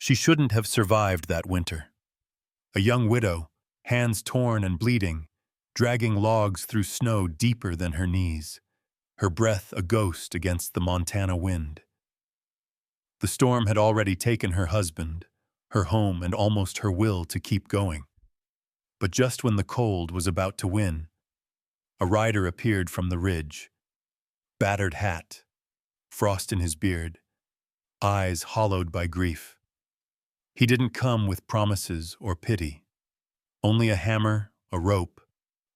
She shouldn't have survived that winter. A young widow, hands torn and bleeding, dragging logs through snow deeper than her knees, her breath a ghost against the Montana wind. The storm had already taken her husband, her home, and almost her will to keep going. But just when the cold was about to win, a rider appeared from the ridge, battered hat, frost in his beard, eyes hollowed by grief. He didn't come with promises or pity, only a hammer, a rope,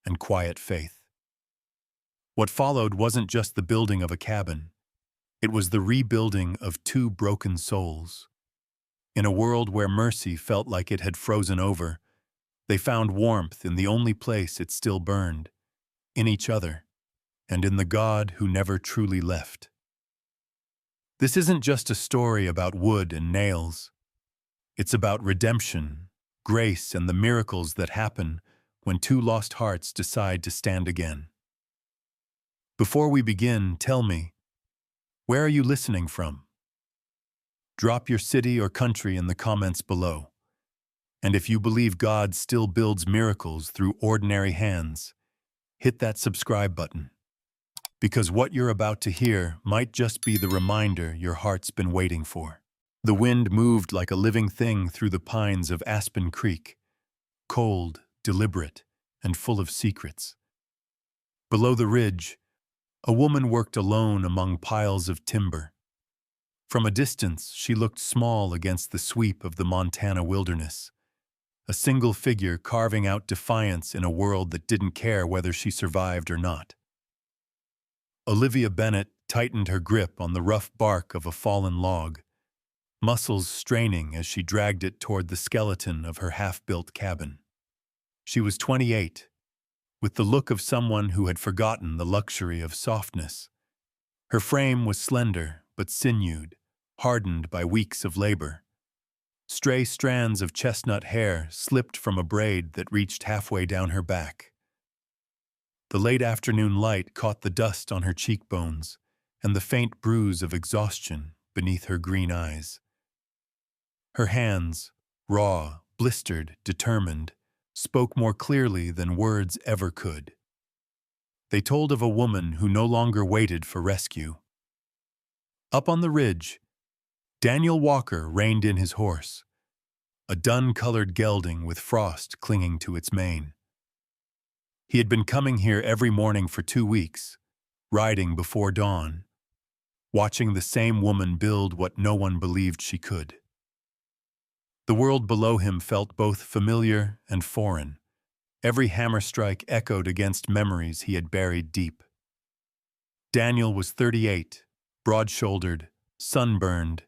and quiet faith. What followed wasn't just the building of a cabin. It was the rebuilding of two broken souls. In a world where mercy felt like it had frozen over, they found warmth in the only place it still burned, in each other, and in the God who never truly left. This isn't just a story about wood and nails. It's about redemption, grace, and the miracles that happen when two lost hearts decide to stand again. Before we begin, tell me, where are you listening from? Drop your city or country in the comments below. And if you believe God still builds miracles through ordinary hands, hit that subscribe button. Because what you're about to hear might just be the reminder your heart's been waiting for. The wind moved like a living thing through the pines of Aspen Creek, cold, deliberate, and full of secrets. Below the ridge, a woman worked alone among piles of timber. From a distance, she looked small against the sweep of the Montana wilderness, a single figure carving out defiance in a world that didn't care whether she survived or not. Olivia Bennett tightened her grip on the rough bark of a fallen log, muscles straining as she dragged it toward the skeleton of her half-built cabin. She was 28, with the look of someone who had forgotten the luxury of softness. Her frame was slender but sinewed, hardened by weeks of labor. Stray strands of chestnut hair slipped from a braid that reached halfway down her back. The late afternoon light caught the dust on her cheekbones and the faint bruise of exhaustion beneath her green eyes. Her hands, raw, blistered, determined, spoke more clearly than words ever could. They told of a woman who no longer waited for rescue. Up on the ridge, Daniel Walker reined in his horse, a dun-colored gelding with frost clinging to its mane. He had been coming here every morning for 2 weeks, riding before dawn, watching the same woman build what no one believed she could. The world below him felt both familiar and foreign. Every hammer strike echoed against memories he had buried deep. Daniel was 38, broad-shouldered, sunburned,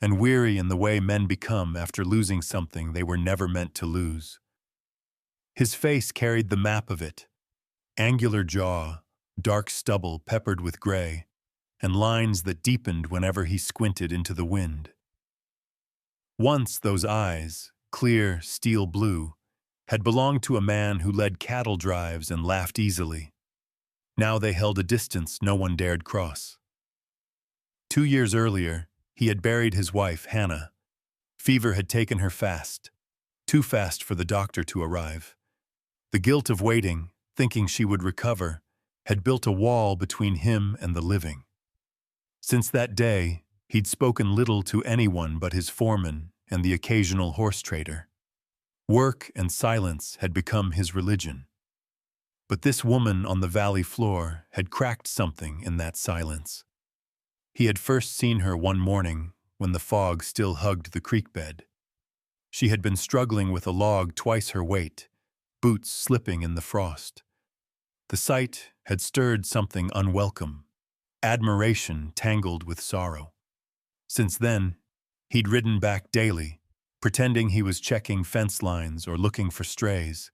and weary in the way men become after losing something they were never meant to lose. His face carried the map of it, angular jaw, dark stubble peppered with gray, and lines that deepened whenever he squinted into the wind. Once those eyes, clear steel blue, had belonged to a man who led cattle drives and laughed easily. Now they held a distance no one dared cross. 2 years earlier, he had buried his wife, Hannah. Fever had taken her fast, too fast for the doctor to arrive. The guilt of waiting, thinking she would recover, had built a wall between him and the living. Since that day, he'd spoken little to anyone but his foreman and the occasional horse trader. Work and silence had become his religion. But this woman on the valley floor had cracked something in that silence. He had first seen her one morning when the fog still hugged the creek bed. She had been struggling with a log twice her weight, boots slipping in the frost. The sight had stirred something unwelcome, admiration tangled with sorrow. Since then, he'd ridden back daily, pretending he was checking fence lines or looking for strays.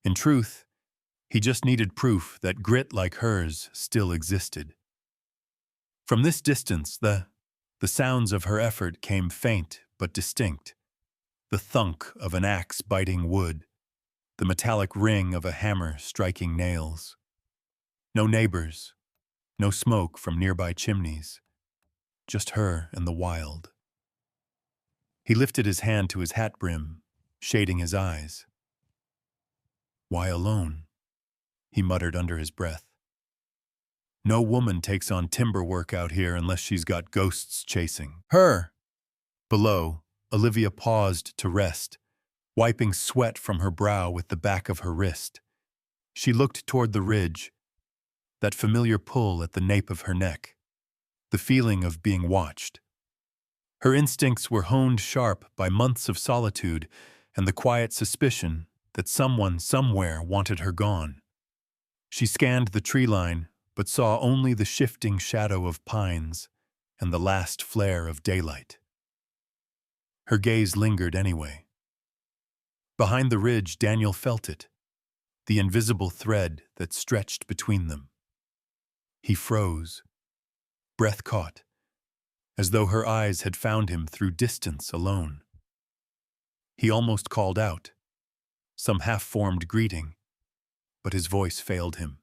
In truth, he just needed proof that grit like hers still existed. From this distance, the sounds of her effort came faint but distinct. The thunk of an axe biting wood, the metallic ring of a hammer striking nails. No neighbors, no smoke from nearby chimneys, just her and the wild. He lifted his hand to his hat brim, shading his eyes. "Why alone?" he muttered under his breath. "No woman takes on timber work out here unless she's got ghosts chasing her." Below, Olivia paused to rest, wiping sweat from her brow with the back of her wrist. She looked toward the ridge, that familiar pull at the nape of her neck, the feeling of being watched. Her instincts were honed sharp by months of solitude and the quiet suspicion that someone somewhere wanted her gone. She scanned the tree line, but saw only the shifting shadow of pines and the last flare of daylight. Her gaze lingered anyway. Behind the ridge, Daniel felt it, the invisible thread that stretched between them. He froze, breath caught, as though her eyes had found him through distance alone. He almost called out, some half-formed greeting, but his voice failed him.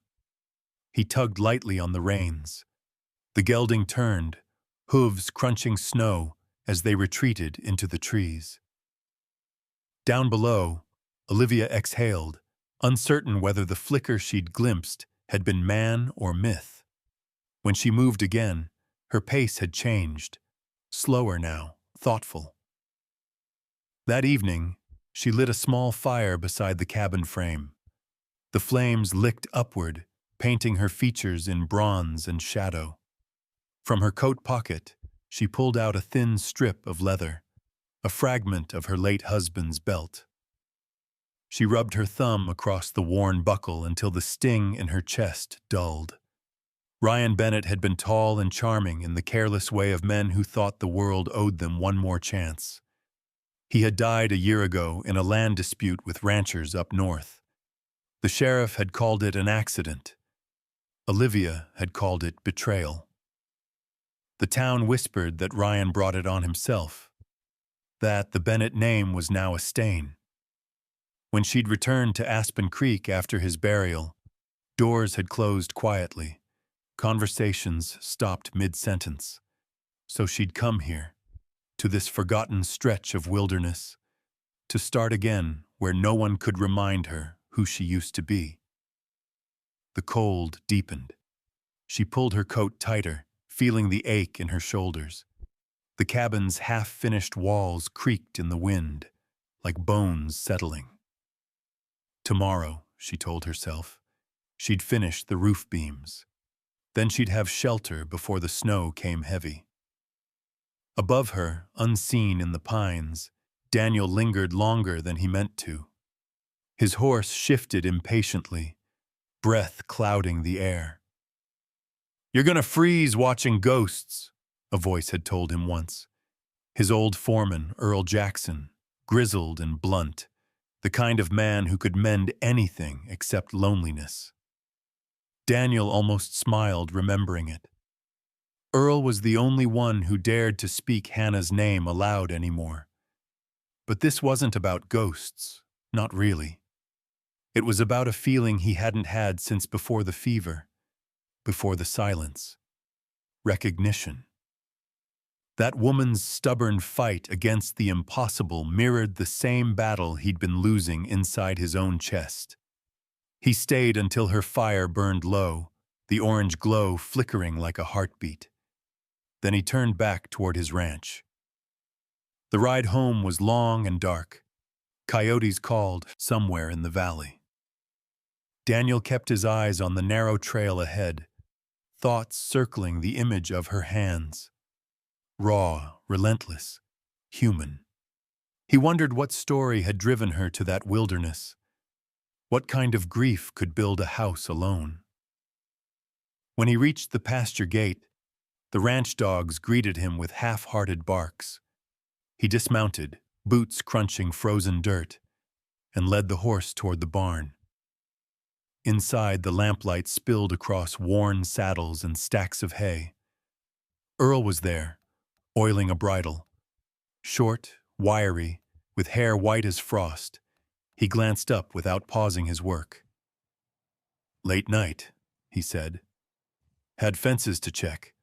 He tugged lightly on the reins. The gelding turned, hooves crunching snow as they retreated into the trees. Down below, Olivia exhaled, uncertain whether the flicker she'd glimpsed had been man or myth. When she moved again, her pace had changed, slower now, thoughtful. That evening, she lit a small fire beside the cabin frame. The flames licked upward, painting her features in bronze and shadow. From her coat pocket, she pulled out a thin strip of leather, a fragment of her late husband's belt. She rubbed her thumb across the worn buckle until the sting in her chest dulled. Ryan Bennett had been tall and charming in the careless way of men who thought the world owed them one more chance. He had died a year ago in a land dispute with ranchers up north. The sheriff had called it an accident. Olivia had called it betrayal. The town whispered that Ryan brought it on himself, that the Bennett name was now a stain. When she'd returned to Aspen Creek after his burial, doors had closed quietly. Conversations stopped mid-sentence. So she'd come here, to this forgotten stretch of wilderness, to start again where no one could remind her who she used to be. The cold deepened. She pulled her coat tighter, feeling the ache in her shoulders. The cabin's half-finished walls creaked in the wind, like bones settling. Tomorrow, she told herself, she'd finish the roof beams. Then she'd have shelter before the snow came heavy. Above her, unseen in the pines, Daniel lingered longer than he meant to. His horse shifted impatiently, breath clouding the air. "You're gonna freeze watching ghosts," a voice had told him once. His old foreman, Earl Jackson, grizzled and blunt, the kind of man who could mend anything except loneliness. Daniel almost smiled, remembering it. Earl was the only one who dared to speak Hannah's name aloud anymore. But this wasn't about ghosts, not really. It was about a feeling he hadn't had since before the fever, before the silence. Recognition. That woman's stubborn fight against the impossible mirrored the same battle he'd been losing inside his own chest. He stayed until her fire burned low, the orange glow flickering like a heartbeat. Then he turned back toward his ranch. The ride home was long and dark. Coyotes called somewhere in the valley. Daniel kept his eyes on the narrow trail ahead, thoughts circling the image of her hands. Raw, relentless, human. He wondered what story had driven her to that wilderness. What kind of grief could build a house alone? When he reached the pasture gate, the ranch dogs greeted him with half-hearted barks. He dismounted, boots crunching frozen dirt, and led the horse toward the barn. Inside, the lamplight spilled across worn saddles and stacks of hay. Earl was there, oiling a bridle. Short, wiry, with hair white as frost, he glanced up without pausing his work. "Late night," he said. "Had fences to check."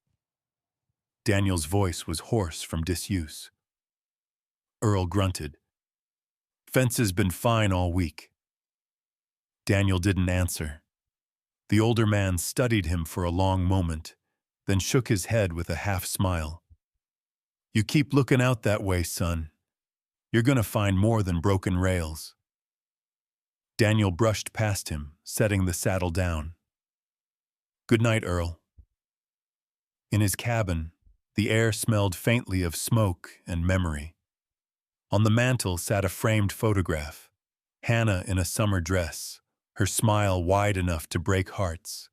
Daniel's voice was hoarse from disuse. Earl grunted. Fence has been fine all week. Daniel didn't answer. The older man studied him for a long moment, then shook his head with a half-smile. You keep looking out that way, son. You're gonna find more than broken rails. Daniel brushed past him, setting the saddle down. Good night, Earl. In his cabin, the air smelled faintly of smoke and memory. On the mantel sat a framed photograph, Hannah in a summer dress, her smile wide enough to break hearts.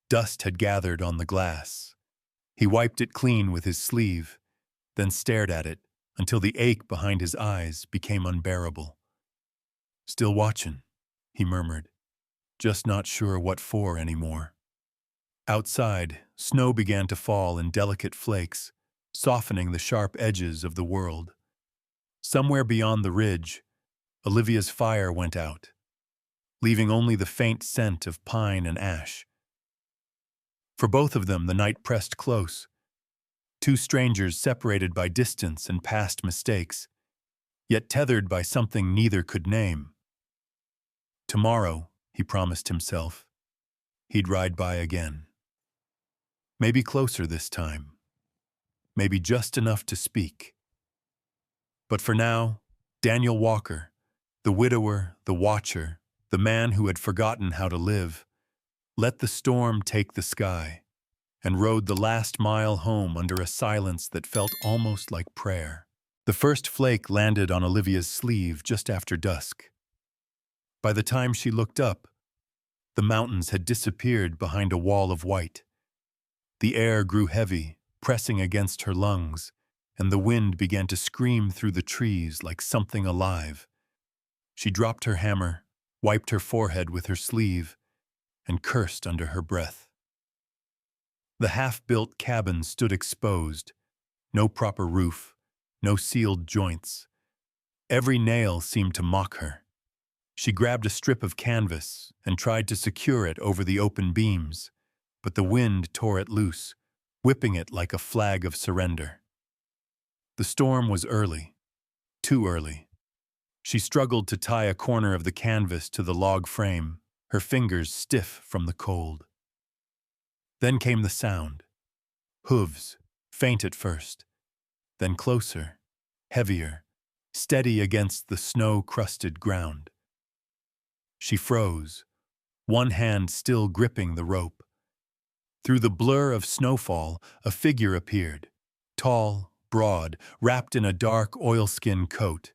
Dust had gathered on the glass. He wiped it clean with his sleeve, then stared at it until the ache behind his eyes became unbearable. Still watchin', he murmured, just not sure what for anymore. Outside, snow began to fall in delicate flakes, softening the sharp edges of the world. Somewhere beyond the ridge, Olivia's fire went out, leaving only the faint scent of pine and ash. For both of them, the night pressed close, two strangers separated by distance and past mistakes, yet tethered by something neither could name. Tomorrow, he promised himself, he'd ride by again. Maybe closer this time. Maybe just enough to speak. But for now, Daniel Walker, the widower, the watcher, the man who had forgotten how to live, let the storm take the sky, and rode the last mile home under a silence that felt almost like prayer. The first flake landed on Olivia's sleeve just after dusk. By the time she looked up, the mountains had disappeared behind a wall of white. The air grew heavy, pressing against her lungs, and the wind began to scream through the trees like something alive. She dropped her hammer, wiped her forehead with her sleeve, and cursed under her breath. The half-built cabin stood exposed, no proper roof, no sealed joints. Every nail seemed to mock her. She grabbed a strip of canvas and tried to secure it over the open beams, but the wind tore it loose, whipping it like a flag of surrender. The storm was early, too early. She struggled to tie a corner of the canvas to the log frame, her fingers stiff from the cold. Then came the sound. Hooves, faint at first, then closer, heavier, steady against the snow-crusted ground. She froze, one hand still gripping the rope. Through the blur of snowfall, a figure appeared, tall, broad, wrapped in a dark oilskin coat.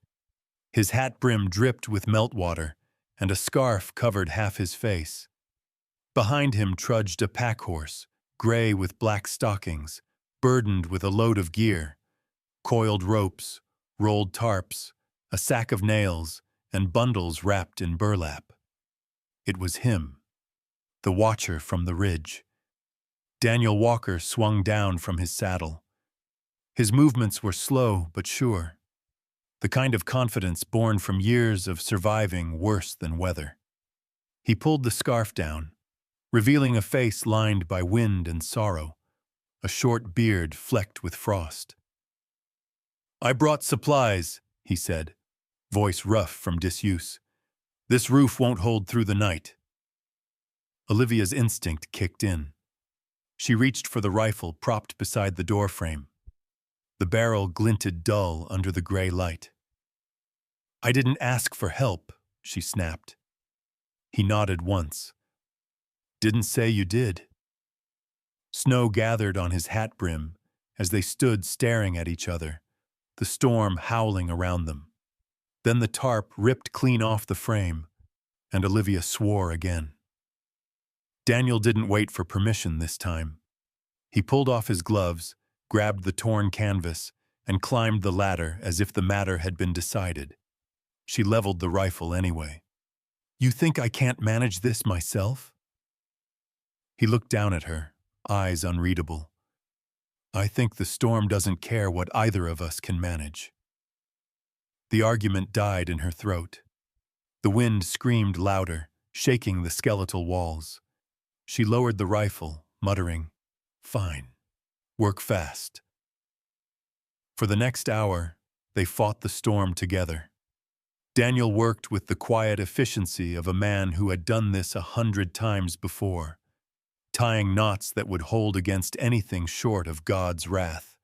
His hat brim dripped with meltwater, and a scarf covered half his face. Behind him trudged a pack horse, gray with black stockings, burdened with a load of gear, coiled ropes, rolled tarps, a sack of nails, and bundles wrapped in burlap. It was him, the watcher from the ridge. Daniel Walker swung down from his saddle. His movements were slow but sure, the kind of confidence born from years of surviving worse than weather. He pulled the scarf down, revealing a face lined by wind and sorrow, a short beard flecked with frost. "I brought supplies," he said, voice rough from disuse. "This roof won't hold through the night." Olivia's instinct kicked in. She reached for the rifle propped beside the doorframe. The barrel glinted dull under the gray light. "I didn't ask for help," she snapped. He nodded once. "Didn't say you did." Snow gathered on his hat brim as they stood staring at each other, the storm howling around them. Then the tarp ripped clean off the frame, and Olivia swore again. Daniel didn't wait for permission this time. He pulled off his gloves, grabbed the torn canvas, and climbed the ladder as if the matter had been decided. She leveled the rifle anyway. "You think I can't manage this myself?" He looked down at her, eyes unreadable. "I think the storm doesn't care what either of us can manage." The argument died in her throat. The wind screamed louder, shaking the skeletal walls. She lowered the rifle, muttering, "Fine. Work fast." For the next hour, They fought the storm together. Daniel worked with the quiet efficiency of a man who had done this 100 times before, tying knots that would hold against anything short of God's wrath.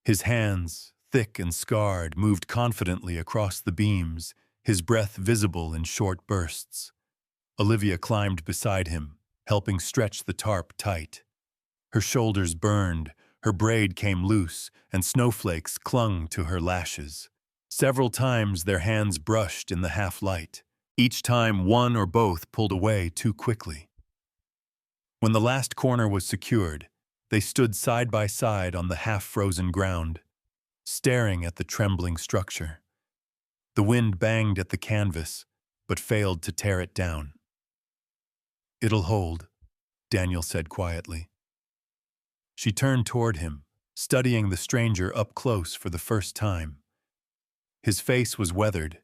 His hands, thick and scarred, moved confidently across the beams, his breath visible in short bursts. Olivia climbed beside him, helping stretch the tarp tight. Her shoulders burned, her braid came loose, and snowflakes clung to her lashes. Several times their hands brushed in the half-light, each time one or both pulled away too quickly. When the last corner was secured, they stood side by side on the half-frozen ground, staring at the trembling structure. The wind banged at the canvas, but failed to tear it down. "It'll hold," Daniel said quietly. She turned toward him, studying the stranger up close for the first time. His face was weathered,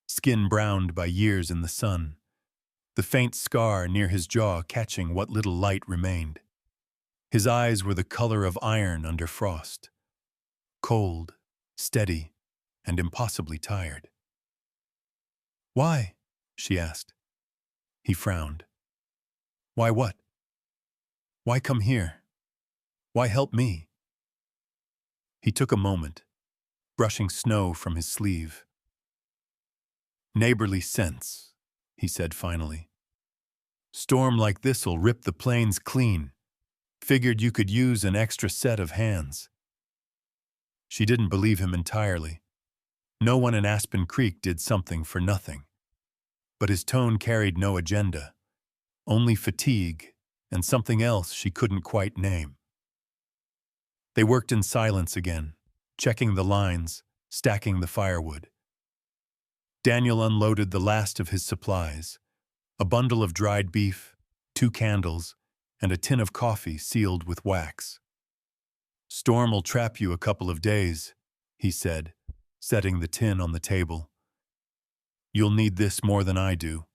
skin browned by years in the sun, the faint scar near his jaw catching what little light remained. His eyes were the color of iron under frost, cold, steady, and impossibly tired. "Why?" she asked. He frowned. "Why what? Why come here? Why help me?" He took a moment, brushing snow from his sleeve. "Neighborly sense," he said finally. "Storm like this'll rip the plains clean. Figured you could use an extra set of hands." She didn't believe him entirely. No one in Aspen Creek did something for nothing. But his tone carried no agenda, only fatigue and something else she couldn't quite name. They worked in silence again, checking the lines, stacking the firewood. Daniel unloaded the last of his supplies, a bundle of dried beef, 2 candles, and a tin of coffee sealed with wax. "Storm'll trap you a couple of days," he said, setting the tin on the table. "You'll need this more than I do."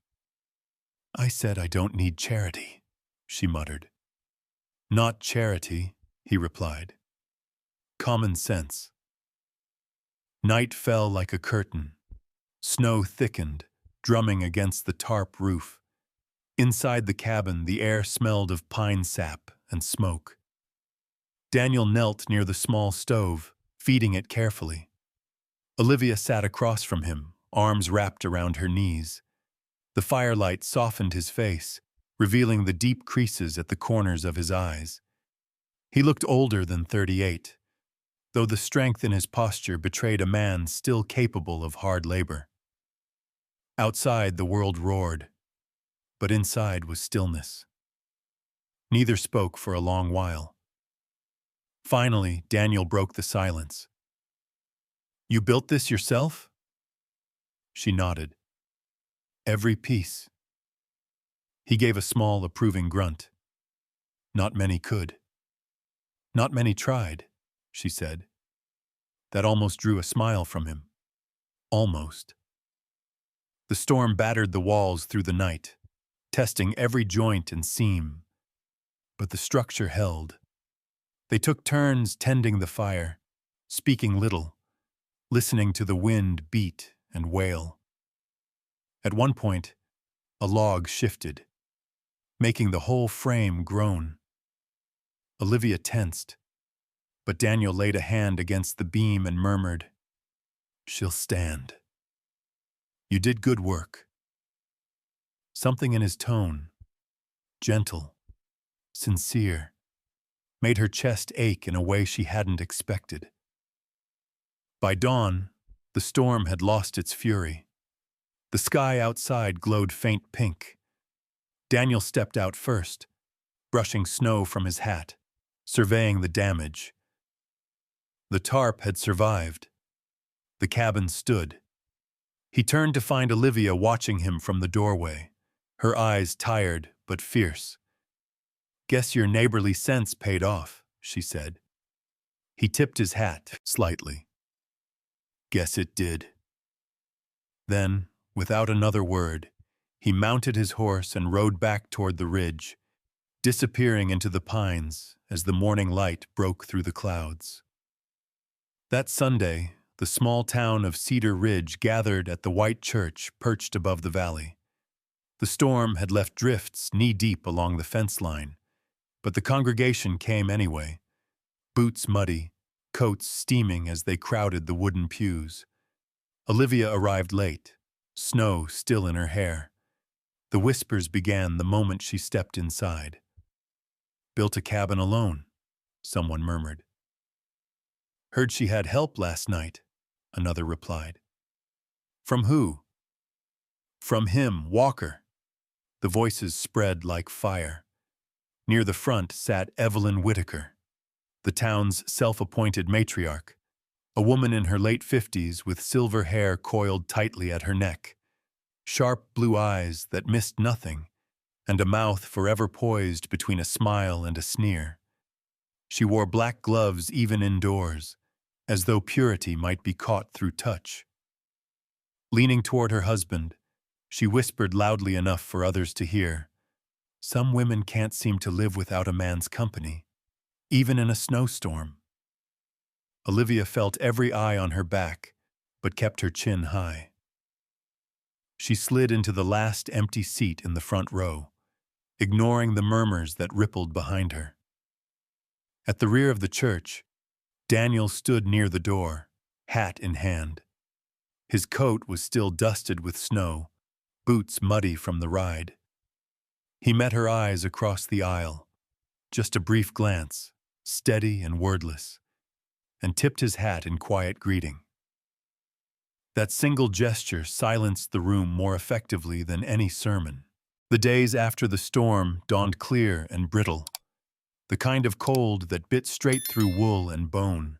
"I said I don't need charity," she muttered. "Not charity," he replied. "Common sense." Night fell like a curtain. Snow thickened, drumming against the tarp roof. Inside the cabin, the air smelled of pine sap and smoke. Daniel knelt near the small stove, feeding it carefully. Olivia sat across from him, arms wrapped around her knees. The firelight softened his face, revealing the deep creases at the corners of his eyes. He looked older than 38, though the strength in his posture betrayed a man still capable of hard labor. Outside, the world roared, but inside was stillness. Neither spoke for a long while. Finally, Daniel broke the silence. "You built this yourself?" She nodded. "Every piece." He gave a small, approving grunt. "Not many could." "Not many tried," she said. That almost drew a smile from him. Almost. The storm battered the walls through the night, testing every joint and seam. But the structure held. They took turns tending the fire, speaking little, listening to the wind beat and wail. At one point, a log shifted, making the whole frame groan. Olivia tensed, but Daniel laid a hand against the beam and murmured, "She'll stand. You did good work." Something in his tone, gentle, sincere, made her chest ache in a way she hadn't expected. By dawn, the storm had lost its fury. The sky outside glowed faint pink. Daniel stepped out first, brushing snow from his hat, surveying the damage. The tarp had survived. The cabin stood. He turned to find Olivia watching him from the doorway, her eyes tired but fierce. "Guess your neighborly sense paid off," she said. He tipped his hat slightly. "Guess it did." Then, without another word, he mounted his horse and rode back toward the ridge, disappearing into the pines as the morning light broke through the clouds. That Sunday, The small town of Cedar Ridge gathered at the white church perched above the valley. The storm had left drifts knee-deep along the fence line, but the congregation came anyway, boots muddy, coats steaming as they crowded the wooden pews. Olivia arrived late, snow still in her hair. The whispers began the moment she stepped inside. "Built a cabin alone," someone murmured. "Heard she had help last night," another replied. "From who?" "From him, Walker." The voices spread like fire. Near the front sat Evelyn Whitaker, the town's self-appointed matriarch, a woman in her late 50s with silver hair coiled tightly at her neck, sharp blue eyes that missed nothing, and a mouth forever poised between a smile and a sneer. She wore black gloves even indoors, as though purity might be caught through touch. Leaning toward her husband, she whispered loudly enough for others to hear, "Some women can't seem to live without a man's company, even in a snowstorm." Olivia felt every eye on her back, but kept her chin high. She slid into the last empty seat in the front row, ignoring the murmurs that rippled behind her. At the rear of the church, Daniel stood near the door, hat in hand. His coat was still dusted with snow, boots muddy from the ride. He met her eyes across the aisle, just a brief glance, steady and wordless, and tipped his hat in quiet greeting. That single gesture silenced the room more effectively than any sermon. The days after the storm dawned clear and brittle, the kind of cold that bit straight through wool and bone.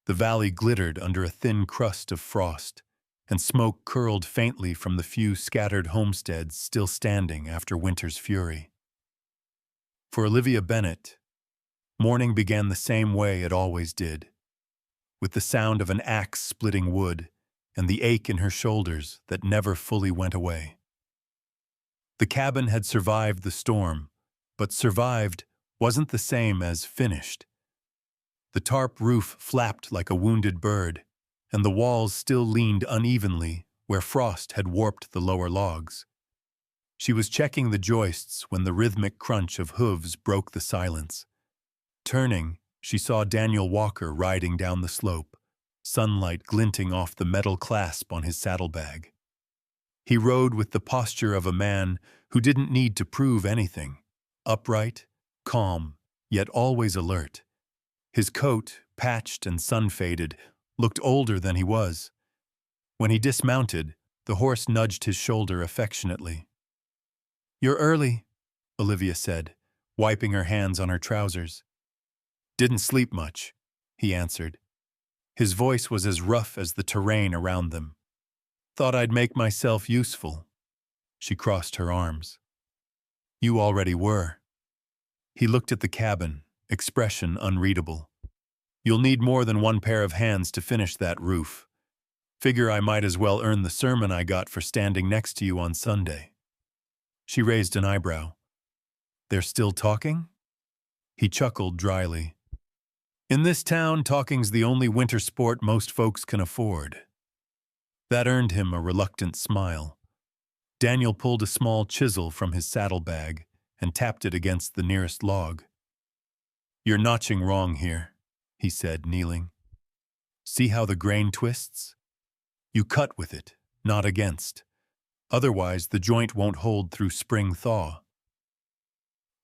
The valley glittered under a thin crust of frost, and smoke curled faintly from the few scattered homesteads still standing after winter's fury. For Olivia Bennett, morning began the same way it always did, with the sound of an axe splitting wood and the ache in her shoulders that never fully went away. The cabin had survived the storm, but survived wasn't the same as finished. The tarp roof flapped like a wounded bird, and the walls still leaned unevenly where frost had warped the lower logs. She was checking the joists when the rhythmic crunch of hooves broke the silence. Turning, she saw Daniel Walker riding down the slope, sunlight glinting off the metal clasp on his saddlebag. He rode with the posture of a man who didn't need to prove anything, upright, calm, yet always alert. His coat, patched and sun-faded, looked older than he was. When he dismounted, the horse nudged his shoulder affectionately. "You're early," Olivia said, wiping her hands on her trousers. "Didn't sleep much," he answered. His voice was as rough as the terrain around them. "Thought I'd make myself useful." She crossed her arms. "You already were." He looked at the cabin, expression unreadable. "You'll need more than one pair of hands to finish that roof. Figure I might as well earn the sermon I got for standing next to you on Sunday." She raised an eyebrow. "They're still talking?" He chuckled dryly. "In this town, talking's the only winter sport most folks can afford." That earned him a reluctant smile. Daniel pulled a small chisel from his saddlebag and tapped it against the nearest log. "You're notching wrong here," he said, kneeling. "See how the grain twists? You cut with it, not against. Otherwise, the joint won't hold through spring thaw."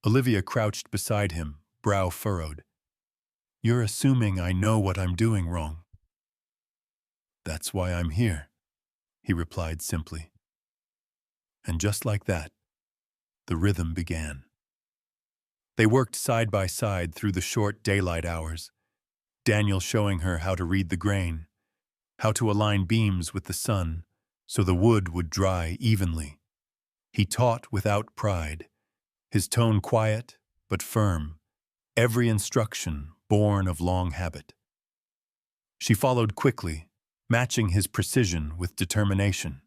Olivia crouched beside him, brow furrowed. "You're assuming I know what I'm doing wrong." "That's why I'm here," he replied simply. And just like that, the rhythm began. They worked side by side through the short daylight hours, Daniel showing her how to read the grain, how to align beams with the sun so the wood would dry evenly. He taught without pride, his tone quiet but firm, every instruction born of long habit. She followed quickly, matching his precision with determination.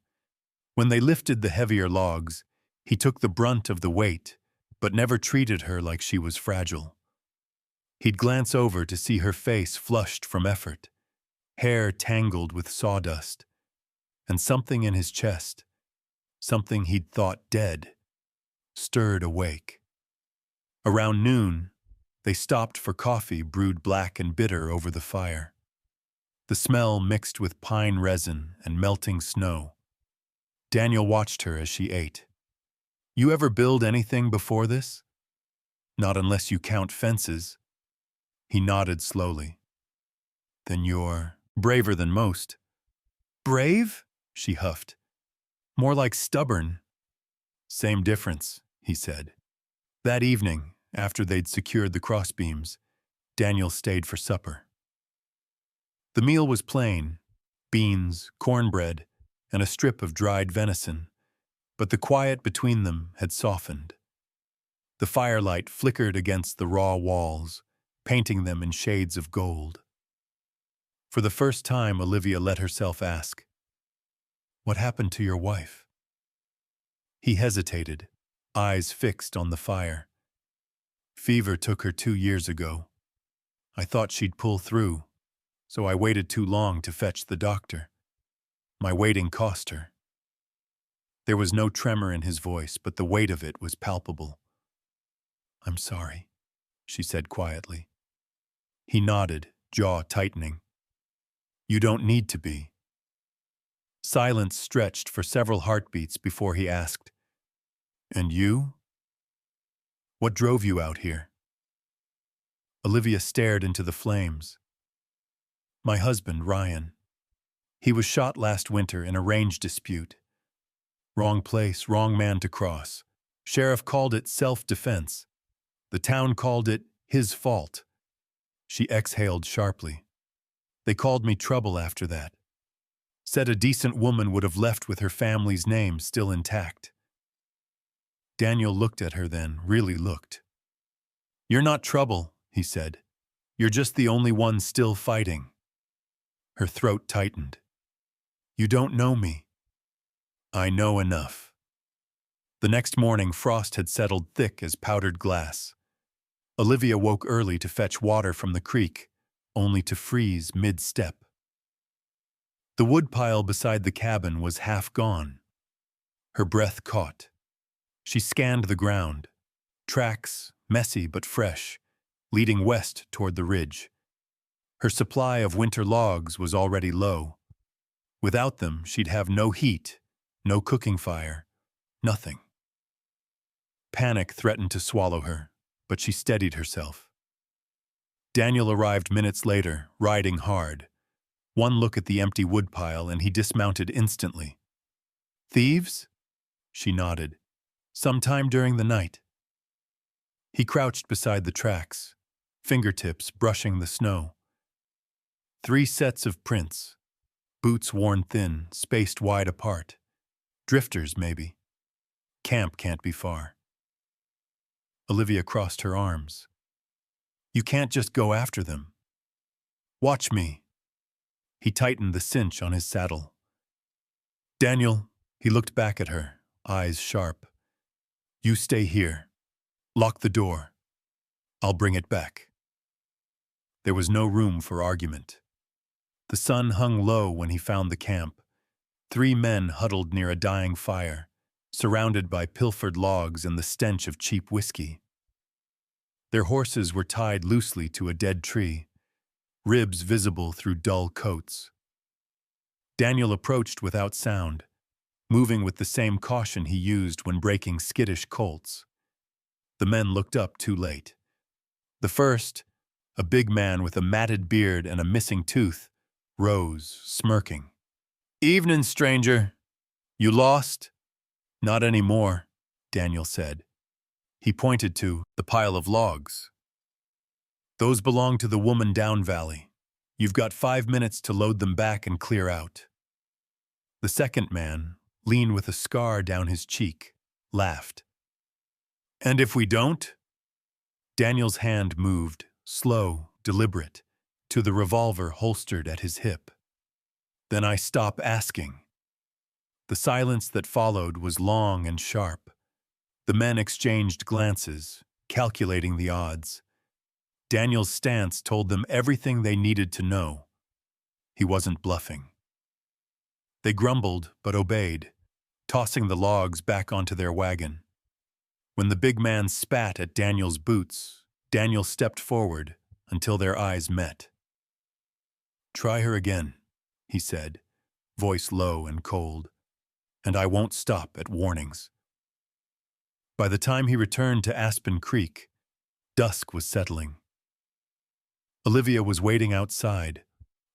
When they lifted the heavier logs, he took the brunt of the weight, but never treated her like she was fragile. He'd glance over to see her face flushed from effort, hair tangled with sawdust, and something in his chest, something he'd thought dead, stirred awake. Around noon, they stopped for coffee brewed black and bitter over the fire. The smell mixed with pine resin and melting snow. Daniel watched her as she ate. "You ever build anything before this?" "Not unless you count fences." He nodded slowly. "Then you're braver than most." "Brave?" she huffed. "More like stubborn." "Same difference," he said. That evening, after they'd secured the crossbeams, Daniel stayed for supper. The meal was plain: beans, cornbread, and a strip of dried venison, but the quiet between them had softened. The firelight flickered against the raw walls, painting them in shades of gold. For the first time, Olivia let herself ask, "What happened to your wife?" He hesitated, eyes fixed on the fire. "Fever took her 2 years ago. I thought she'd pull through, so I waited too long to fetch the doctor. My waiting cost her." There was no tremor in his voice, but the weight of it was palpable. "I'm sorry," she said quietly. He nodded, jaw tightening. "You don't need to be." Silence stretched for several heartbeats before he asked, "And you? What drove you out here?" Olivia stared into the flames. "My husband, Ryan. He was shot last winter in a range dispute. Wrong place, wrong man to cross. Sheriff called it self-defense. The town called it his fault." She exhaled sharply. "They called me trouble after that. Said a decent woman would have left with her family's name still intact." Daniel looked at her then, really looked. "You're not trouble," he said. "You're just the only one still fighting." Her throat tightened. "You don't know me." "I know enough." The next morning, frost had settled thick as powdered glass. Olivia woke early to fetch water from the creek, only to freeze mid-step. The woodpile beside the cabin was half gone. Her breath caught. She scanned the ground. Tracks, messy but fresh, leading west toward the ridge. Her supply of winter logs was already low. Without them, she'd have no heat, no cooking fire, nothing. Panic threatened to swallow her, but she steadied herself. Daniel arrived minutes later, riding hard. One look at the empty woodpile and he dismounted instantly. "Thieves?" She nodded. "Sometime during the night." He crouched beside the tracks, fingertips brushing the snow. 3 sets of prints, boots worn thin, spaced wide apart. Drifters, maybe. Camp can't be far. Olivia crossed her arms. "You can't just go after them." "Watch me." He tightened the cinch on his saddle. "Daniel," he looked back at her, eyes sharp. "You stay here. Lock the door. I'll bring it back." There was no room for argument. The sun hung low when he found the camp. 3 men huddled near a dying fire, surrounded by pilfered logs and the stench of cheap whiskey. Their horses were tied loosely to a dead tree, ribs visible through dull coats. Daniel approached without sound, moving with the same caution he used when breaking skittish colts. The men looked up too late. The first, a big man with a matted beard and a missing tooth, rose, smirking. "Evening, stranger. You lost?" "Not anymore," Daniel said. He pointed to the pile of logs. "Those belong to the woman down valley. You've got 5 minutes to load them back and clear out." The second man, lean with a scar down his cheek, laughed. "And if we don't?" Daniel's hand moved, slow, deliberate, to the revolver holstered at his hip. "Then I stop asking." The silence that followed was long and sharp. The men exchanged glances, calculating the odds. Daniel's stance told them everything they needed to know. He wasn't bluffing. They grumbled but obeyed, tossing the logs back onto their wagon. When the big man spat at Daniel's boots, Daniel stepped forward until their eyes met. "Try her again," he said, voice low and cold, "and I won't stop at warnings." By the time he returned to Aspen Creek, dusk was settling. Olivia was waiting outside,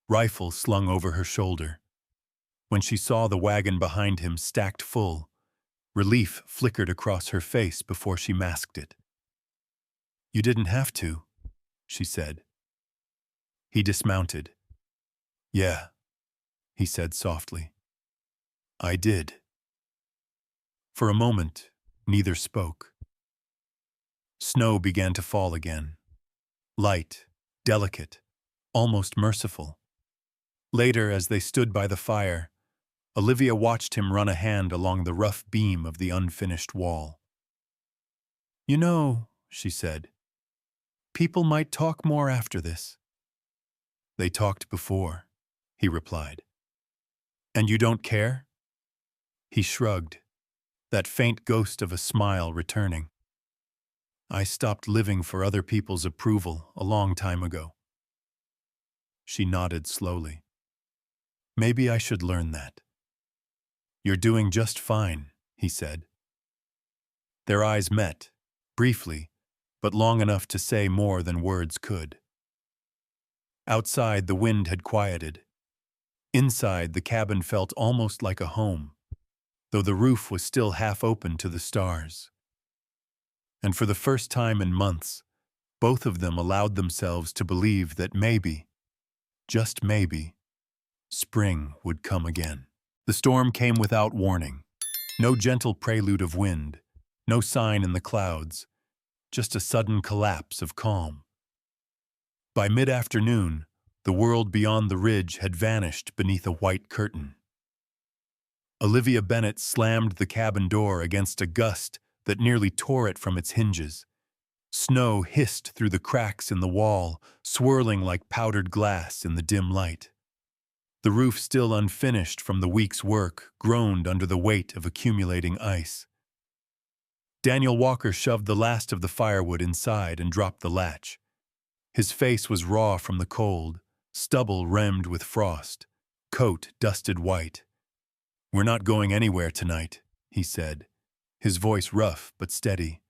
rifle slung over her shoulder. When she saw the wagon behind him stacked full, relief flickered across her face before she masked it. "You didn't have to," she said. He dismounted. "Yeah," he said softly. "I did." For a moment, neither spoke. Snow began to fall again. Light, delicate, almost merciful. Later, as they stood by the fire, Olivia watched him run a hand along the rough beam of the unfinished wall. "You know," she said, "people might talk more after this." "They talked before," he replied. "And you don't care?" He shrugged, that faint ghost of a smile returning. "I stopped living for other people's approval a long time ago." She nodded slowly. "Maybe I should learn that." "You're doing just fine," he said. Their eyes met, briefly, but long enough to say more than words could. Outside, the wind had quieted. Inside, the cabin felt almost like a home, though the roof was still half open to the stars. And for the first time in months, both of them allowed themselves to believe that maybe, just maybe, spring would come again. The storm came without warning. No gentle prelude of wind, no sign in the clouds, just a sudden collapse of calm. By mid-afternoon, the world beyond the ridge had vanished beneath a white curtain. Olivia Bennett slammed the cabin door against a gust that nearly tore it from its hinges. Snow hissed through the cracks in the wall, swirling like powdered glass in the dim light. The roof, still unfinished from the week's work, groaned under the weight of accumulating ice. Daniel Walker shoved the last of the firewood inside and dropped the latch. His face was raw from the cold, stubble rimmed with frost, coat dusted white. "We're not going anywhere tonight," he said, his voice rough but steady.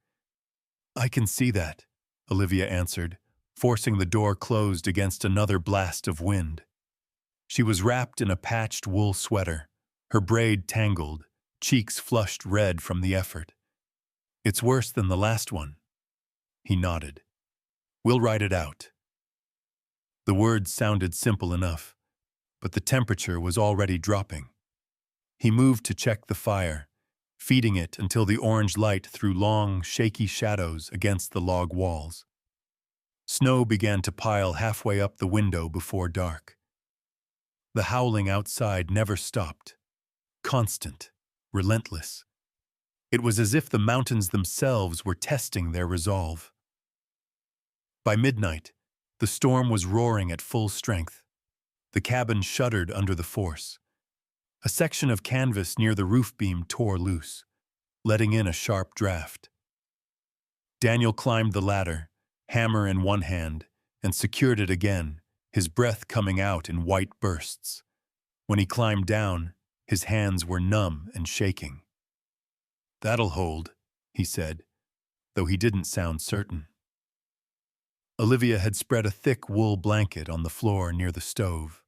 "I can see that," Olivia answered, forcing the door closed against another blast of wind. She was wrapped in a patched wool sweater, her braid tangled, cheeks flushed red from the effort. "It's worse than the last one." He nodded. "We'll ride it out." The words sounded simple enough, but the temperature was already dropping. He moved to check the fire, feeding it until the orange light threw long, shaky shadows against the log walls. Snow began to pile halfway up the window before dark. The howling outside never stopped, constant, relentless. It was as if the mountains themselves were testing their resolve. By midnight, the storm was roaring at full strength. The cabin shuddered under the force. A section of canvas near the roof beam tore loose, letting in a sharp draft. Daniel climbed the ladder, hammer in one hand, and secured it again, his breath coming out in white bursts. When he climbed down, his hands were numb and shaking. "That'll hold," he said, though he didn't sound certain. Olivia had spread a thick wool blanket on the floor near the stove.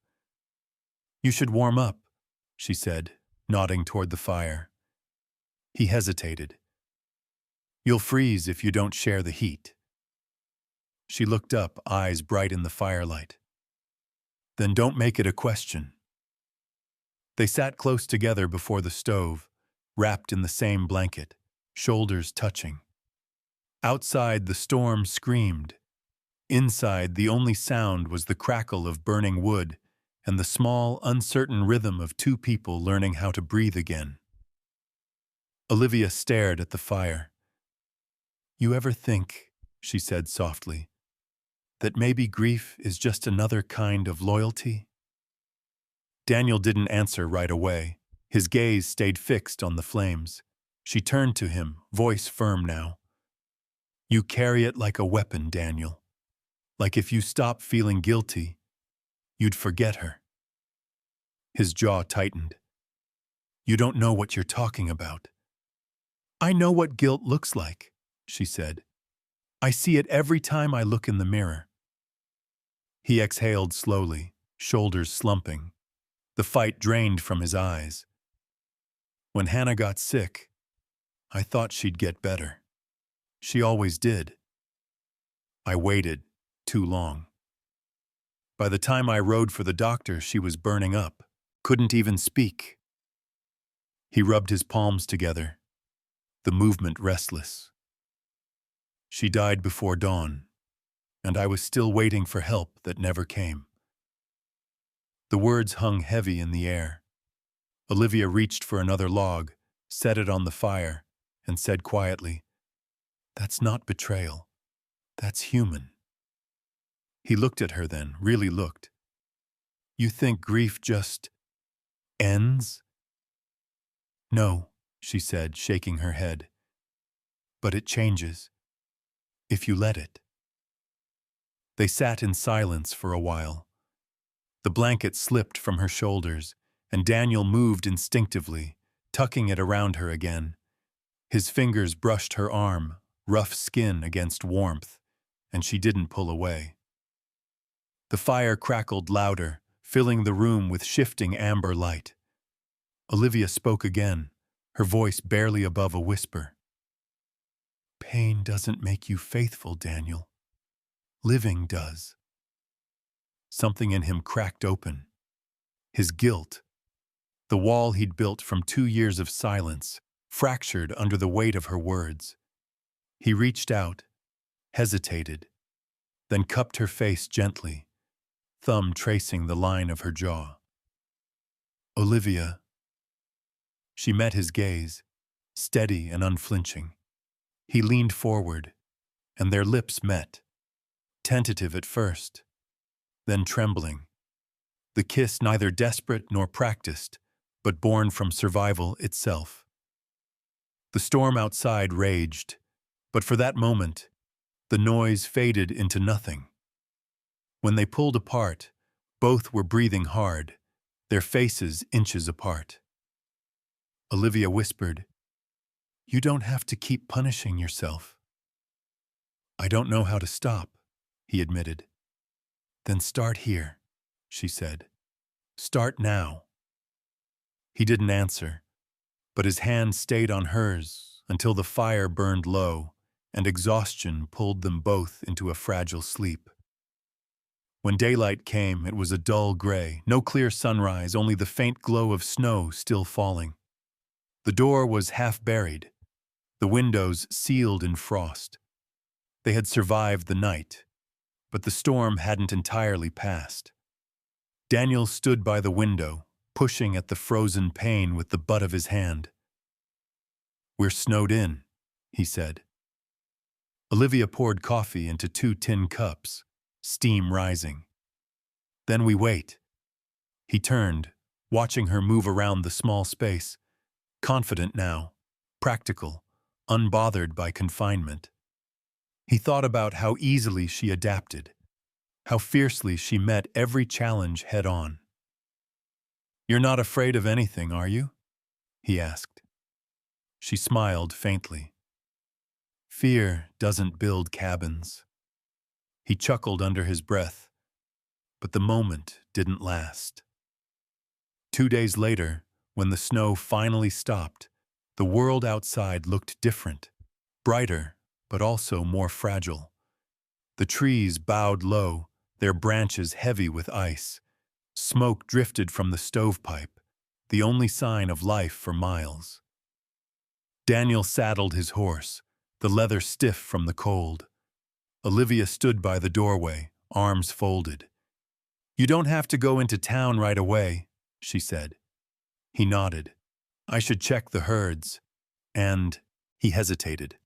"You should warm up," she said, nodding toward the fire. He hesitated. "You'll freeze if you don't share the heat." She looked up, eyes bright in the firelight. "Then don't make it a question." They sat close together before the stove, wrapped in the same blanket, shoulders touching. Outside, the storm screamed. Inside, the only sound was the crackle of burning wood and the small, uncertain rhythm of two people learning how to breathe again. Olivia stared at the fire. "You ever think," she said softly, "that maybe grief is just another kind of loyalty?" Daniel didn't answer right away. His gaze stayed fixed on the flames. She turned to him, voice firm now. You carry it like a weapon, Daniel. Like if you stop feeling guilty, you'd forget her. His jaw tightened. You don't know what you're talking about. I know what guilt looks like, she said. I see it every time I look in the mirror. He exhaled slowly, shoulders slumping. The fight drained from his eyes. When Hannah got sick, I thought she'd get better. She always did. I waited too long. By the time I rode for the doctor, she was burning up, couldn't even speak. He rubbed his palms together, the movement restless. She died before dawn, and I was still waiting for help that never came. The words hung heavy in the air. Olivia reached for another log, set it on the fire, and said quietly, That's not betrayal. That's human. He looked at her then, really looked. You think grief just ends? No, she said, shaking her head. But it changes, if you let it. They sat in silence for a while. The blanket slipped from her shoulders, and Daniel moved instinctively, tucking it around her again. His fingers brushed her arm, rough skin against warmth, and she didn't pull away. The fire crackled louder, filling the room with shifting amber light. Olivia spoke again, her voice barely above a whisper. Pain doesn't make you faithful, Daniel. Living does. Something in him cracked open. His guilt, the wall he'd built from 2 years of silence, fractured under the weight of her words. He reached out, hesitated, then cupped her face gently, thumb tracing the line of her jaw. Olivia. She met his gaze, steady and unflinching. He leaned forward, and their lips met, tentative at first, then trembling. The kiss neither desperate nor practiced, but born from survival itself. The storm outside raged, but for that moment, the noise faded into nothing. When they pulled apart, both were breathing hard, their faces inches apart. Olivia whispered, You don't have to keep punishing yourself. I don't know how to stop, he admitted. Then start here, she said. Start now. He didn't answer, but his hand stayed on hers until the fire burned low and exhaustion pulled them both into a fragile sleep. When daylight came, it was a dull gray, no clear sunrise, only the faint glow of snow still falling. The door was half buried, the windows sealed in frost. They had survived the night, but the storm hadn't entirely passed. Daniel stood by the window, pushing at the frozen pane with the butt of his hand. We're snowed in, he said. Olivia poured coffee into 2 tin cups, steam rising. Then we wait. He turned, watching her move around the small space, confident now, practical, unbothered by confinement. He thought about how easily she adapted, how fiercely she met every challenge head-on. You're not afraid of anything, are you? He asked. She smiled faintly. Fear doesn't build cabins. He chuckled under his breath, but the moment didn't last. 2 days later, when the snow finally stopped, the world outside looked different, brighter, but also more fragile. The trees bowed low, their branches heavy with ice. Smoke drifted from the stovepipe, the only sign of life for miles. Daniel saddled his horse, the leather stiff from the cold. Olivia stood by the doorway, arms folded. You don't have to go into town right away, she said. He nodded. I should check the herds. And he hesitated.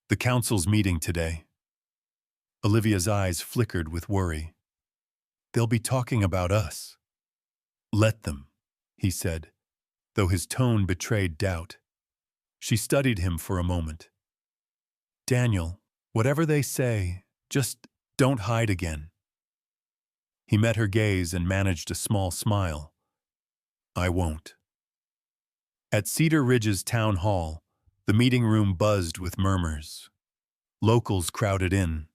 The council's meeting today. Olivia's eyes flickered with worry. They'll be talking about us. Let them, he said, though his tone betrayed doubt. She studied him for a moment. Daniel, whatever they say, just don't hide again. He met her gaze and managed a small smile. I won't. At Cedar Ridge's town hall, the meeting room buzzed with murmurs. Locals crowded in,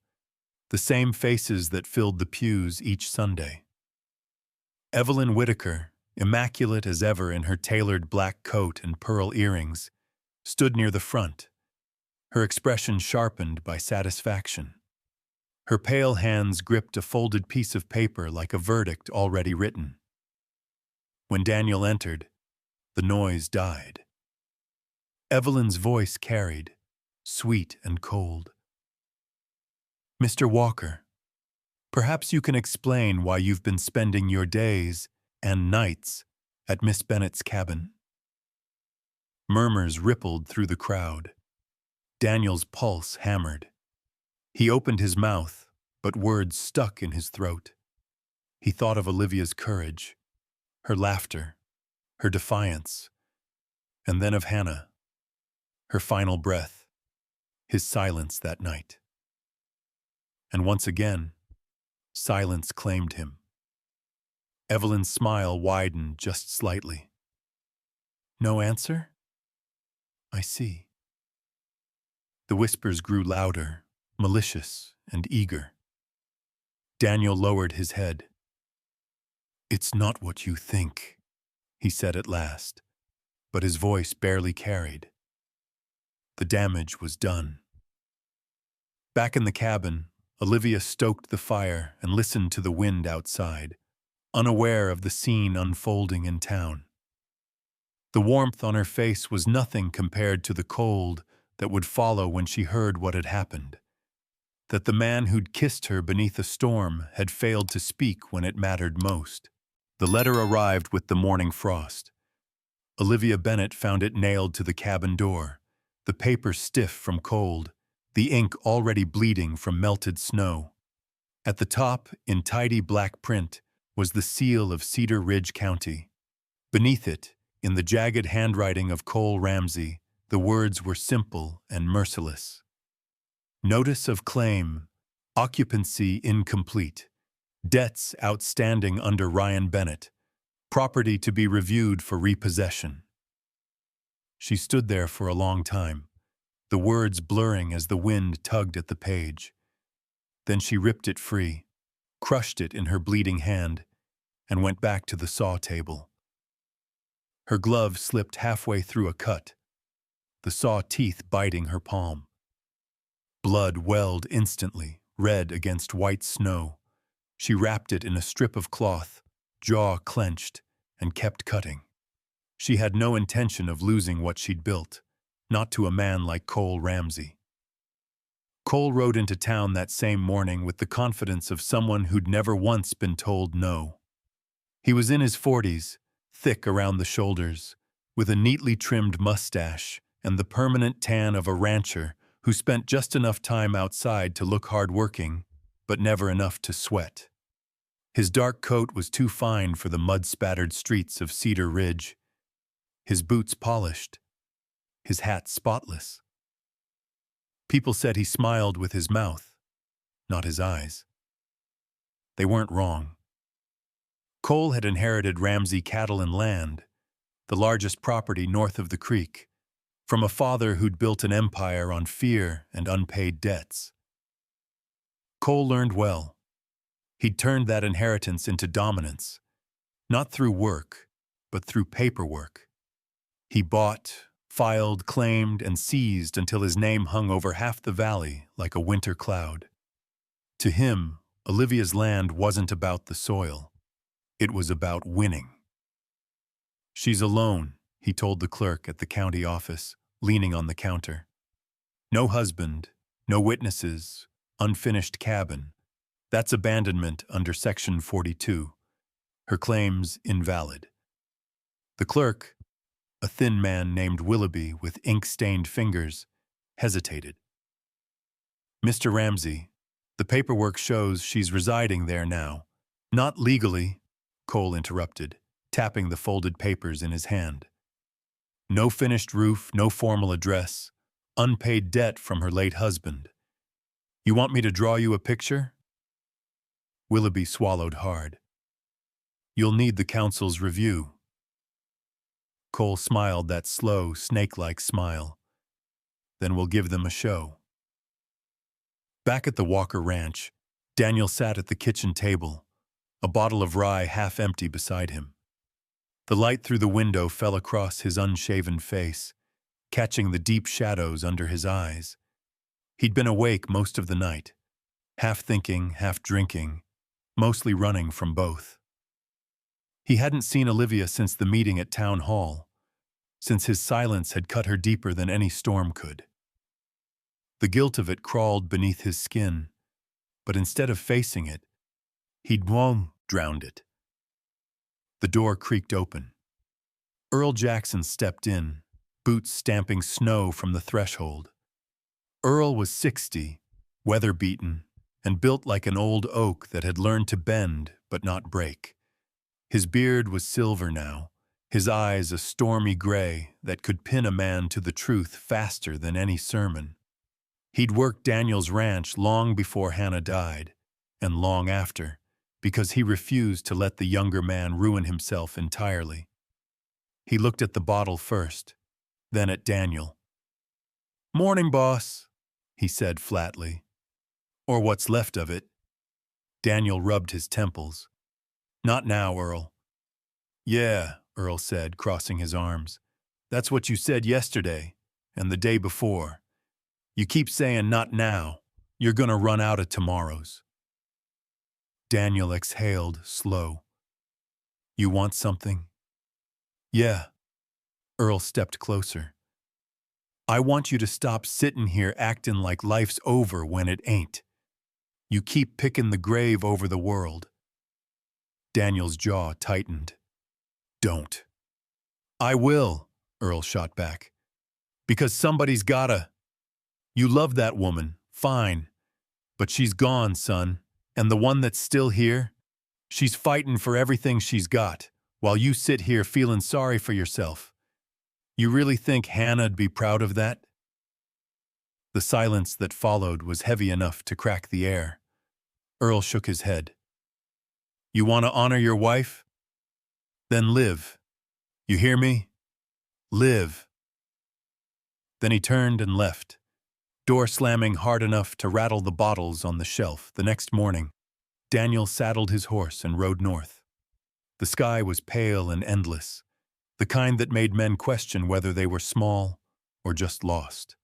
the same faces that filled the pews each Sunday. Evelyn Whitaker, immaculate as ever in her tailored black coat and pearl earrings, stood near the front, her expression sharpened by satisfaction. Her pale hands gripped a folded piece of paper like a verdict already written. When Daniel entered, the noise died. Evelyn's voice carried, sweet and cold. Mr. Walker, perhaps you can explain why you've been spending your days and nights at Miss Bennet's cabin. Murmurs rippled through the crowd. Daniel's pulse hammered. He opened his mouth, but words stuck in his throat. He thought of Olivia's courage, her laughter, her defiance, and then of Hannah, her final breath, his silence that night. And once again, silence claimed him. Evelyn's smile widened just slightly. No answer? I see. The whispers grew louder, malicious and eager. Daniel lowered his head. It's not what you think, he said at last, but his voice barely carried. The damage was done. Back in the cabin, Olivia stoked the fire and listened to the wind outside, unaware of the scene unfolding in town. The warmth on her face was nothing compared to the cold that would follow when she heard what had happened. That the man who'd kissed her beneath a storm had failed to speak when it mattered most. The letter arrived with the morning frost. Olivia Bennet found it nailed to the cabin door, the paper stiff from cold, the ink already bleeding from melted snow. At the top, in tidy black print, was the seal of Cedar Ridge County. Beneath it, in the jagged handwriting of Cole Ramsey, the words were simple and merciless. Notice of claim, occupancy incomplete, debts outstanding under Ryan Bennett, property to be reviewed for repossession. She stood there for a long time, the words blurring as the wind tugged at the page. Then she ripped it free, crushed it in her bleeding hand, and went back to the saw table. Her glove slipped halfway through a cut, the saw teeth biting her palm. Blood welled instantly, red against white snow. She wrapped it in a strip of cloth, jaw clenched, and kept cutting. She had no intention of losing what she'd built, not to a man like Cole Ramsey. Cole rode into town that same morning with the confidence of someone who'd never once been told no. He was in his 40s, thick around the shoulders, with a neatly trimmed mustache and the permanent tan of a rancher who spent just enough time outside to look hard-working, but never enough to sweat. His dark coat was too fine for the mud-spattered streets of Cedar Ridge, his boots polished, his hat spotless. People said he smiled with his mouth, not his eyes. They weren't wrong. Cole had inherited Ramsey cattle and land, the largest property north of the creek, from a father who'd built an empire on fear and unpaid debts. Cole learned well. He'd turned that inheritance into dominance, not through work, but through paperwork. He bought, filed, claimed, and seized until his name hung over half the valley like a winter cloud. To him, Olivia's land wasn't about the soil. It was about winning. She's alone, he told the clerk at the county office, leaning on the counter. No husband, no witnesses, unfinished cabin. That's abandonment under Section 42. Her claims invalid. The clerk, a thin man named Willoughby with ink-stained fingers, hesitated. Mr. Ramsey, the paperwork shows she's residing there now. Not legally, Cole interrupted. tapping the folded papers in his hand. No finished roof, no formal address, unpaid debt from her late husband. You want me to draw you a picture? Willoughby swallowed hard. You'll need the council's review. Cole smiled that slow, snake-like smile. Then we'll give them a show. Back at the Walker Ranch, Daniel sat at the kitchen table, a bottle of rye half empty beside him. The light through the window fell across his unshaven face, catching the deep shadows under his eyes. He'd been awake most of the night, half thinking, half drinking, mostly running from both. He hadn't seen Olivia since the meeting at town hall, since his silence had cut her deeper than any storm could. The guilt of it crawled beneath his skin, but instead of facing it, he'd drowned it. The door creaked open. Earl Jackson stepped in, boots stamping snow from the threshold. Earl was 60, weather-beaten, and built like an old oak that had learned to bend but not break. His beard was silver now, his eyes a stormy gray that could pin a man to the truth faster than any sermon. He'd worked Daniel's ranch long before Hannah died, and long after, because he refused to let the younger man ruin himself entirely. He looked at the bottle first, then at Daniel. "Morning, boss," he said flatly. "Or what's left of it." Daniel rubbed his temples. "Not now, Earl." "Yeah," Earl said, crossing his arms. "That's what you said yesterday, and the day before. You keep saying not now. You're gonna run out of tomorrows." Daniel exhaled, slow. "You want something?" "Yeah." Earl stepped closer. "I want you to stop sitting here acting like life's over when it ain't. You keep picking the grave over the world." Daniel's jaw tightened. "Don't." "I will," Earl shot back. "Because somebody's gotta. You love that woman, fine. But she's gone, son. And the one that's still here, she's fighting for everything she's got, while you sit here feeling sorry for yourself. You really think Hannah'd be proud of that?" The silence that followed was heavy enough to crack the air. Earl shook his head. "You want to honor your wife? Then live. You hear me? Live." Then he turned and left, door slamming hard enough to rattle the bottles on the shelf. The next morning, Daniel saddled his horse and rode north. The sky was pale and endless, the kind that made men question whether they were small or just lost.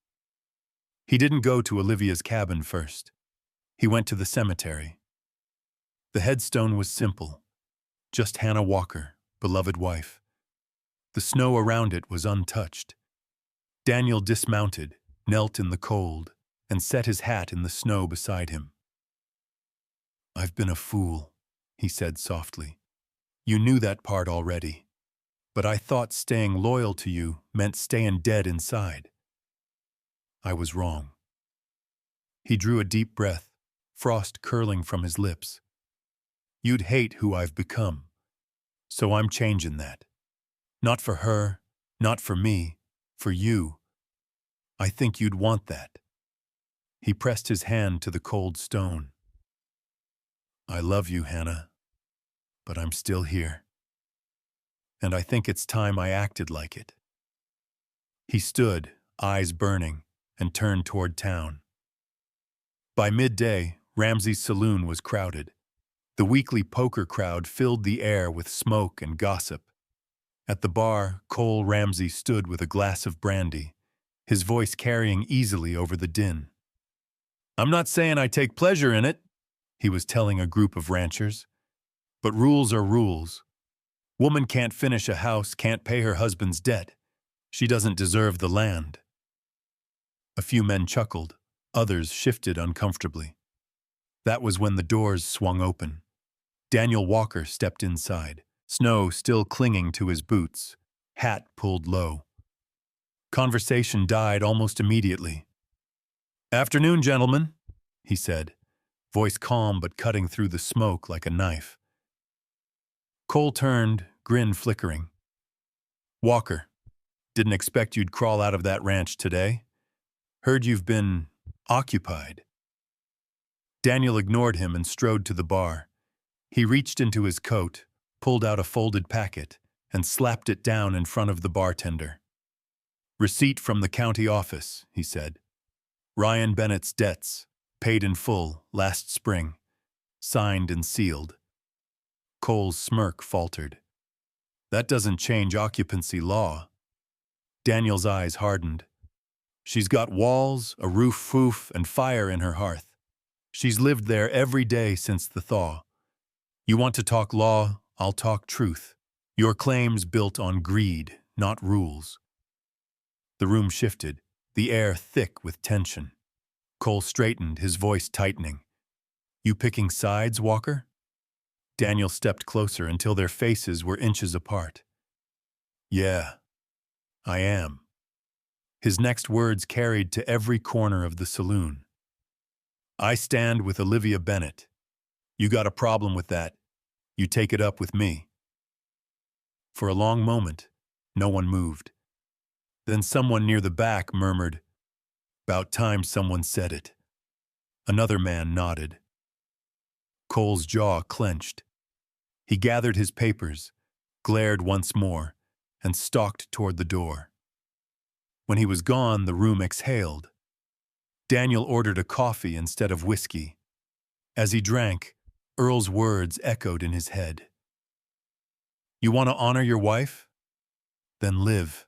He didn't go to Olivia's cabin first. He went to the cemetery. The headstone was simple, just Hannah Walker, beloved wife. The snow around it was untouched. Daniel dismounted, knelt in the cold, and set his hat in the snow beside him. "I've been a fool," he said softly. "You knew that part already. But I thought staying loyal to you meant staying dead inside. I was wrong." He drew a deep breath, frost curling from his lips. "You'd hate who I've become. So I'm changing that. Not for her, not for me, for you. I think you'd want that." He pressed his hand to the cold stone. "I love you, Hannah, but I'm still here. And I think it's time I acted like it." He stood, eyes burning, and turned toward town. By midday, Ramsey's saloon was crowded. The weekly poker crowd filled the air with smoke and gossip. At the bar, Cole Ramsey stood with a glass of brandy, his voice carrying easily over the din. "I'm not saying I take pleasure in it," he was telling a group of ranchers. "But rules are rules. Woman can't finish a house, can't pay her husband's debt. She doesn't deserve the land." A few men chuckled, others shifted uncomfortably. That was when the doors swung open. Daniel Walker stepped inside, snow still clinging to his boots, hat pulled low. Conversation died almost immediately. "Afternoon, gentlemen," he said, voice calm but cutting through the smoke like a knife. Cole turned, grin flickering. "Walker, didn't expect you'd crawl out of that ranch today. Heard you've been occupied." Daniel ignored him and strode to the bar. He reached into his coat, pulled out a folded packet, and slapped it down in front of the bartender. "Receipt from the county office," he said. "Ryan Bennett's debts, paid in full, last spring. Signed and sealed." Cole's smirk faltered. "That doesn't change occupancy law." Daniel's eyes hardened. "She's got walls, a roof, and fire in her hearth. She's lived there every day since the thaw. You want to talk law, I'll talk truth. Your claim's built on greed, not rules." The room shifted, the air thick with tension. Cole straightened, his voice tightening. "You picking sides, Walker?" Daniel stepped closer until their faces were inches apart. "Yeah, I am." His next words carried to every corner of the saloon. "I stand with Olivia Bennett. You got a problem with that, you take it up with me." For a long moment, no one moved. Then someone near the back murmured, "About time someone said it." Another man nodded. Cole's jaw clenched. He gathered his papers, glared once more, and stalked toward the door. When he was gone, the room exhaled. Daniel ordered a coffee instead of whiskey. As he drank, Earl's words echoed in his head. "You want to honor your wife? Then live."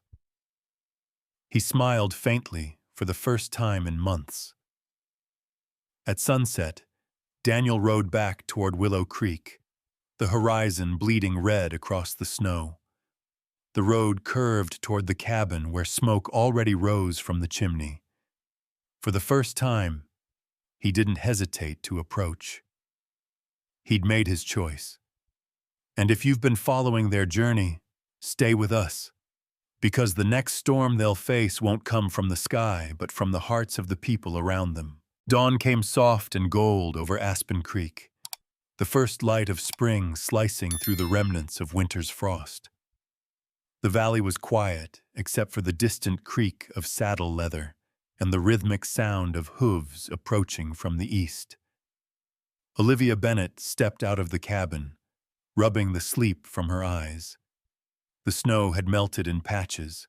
He smiled faintly for the first time in months. At sunset, Daniel rode back toward Willow Creek, the horizon bleeding red across the snow. The road curved toward the cabin where smoke already rose from the chimney. For the first time, he didn't hesitate to approach. He'd made his choice. And if you've been following their journey, stay with us. Because the next storm they'll face won't come from the sky, but from the hearts of the people around them. Dawn came soft and gold over Aspen Creek, the first light of spring slicing through the remnants of winter's frost. The valley was quiet, except for the distant creak of saddle leather and the rhythmic sound of hooves approaching from the east. Olivia Bennett stepped out of the cabin, rubbing the sleep from her eyes. The snow had melted in patches,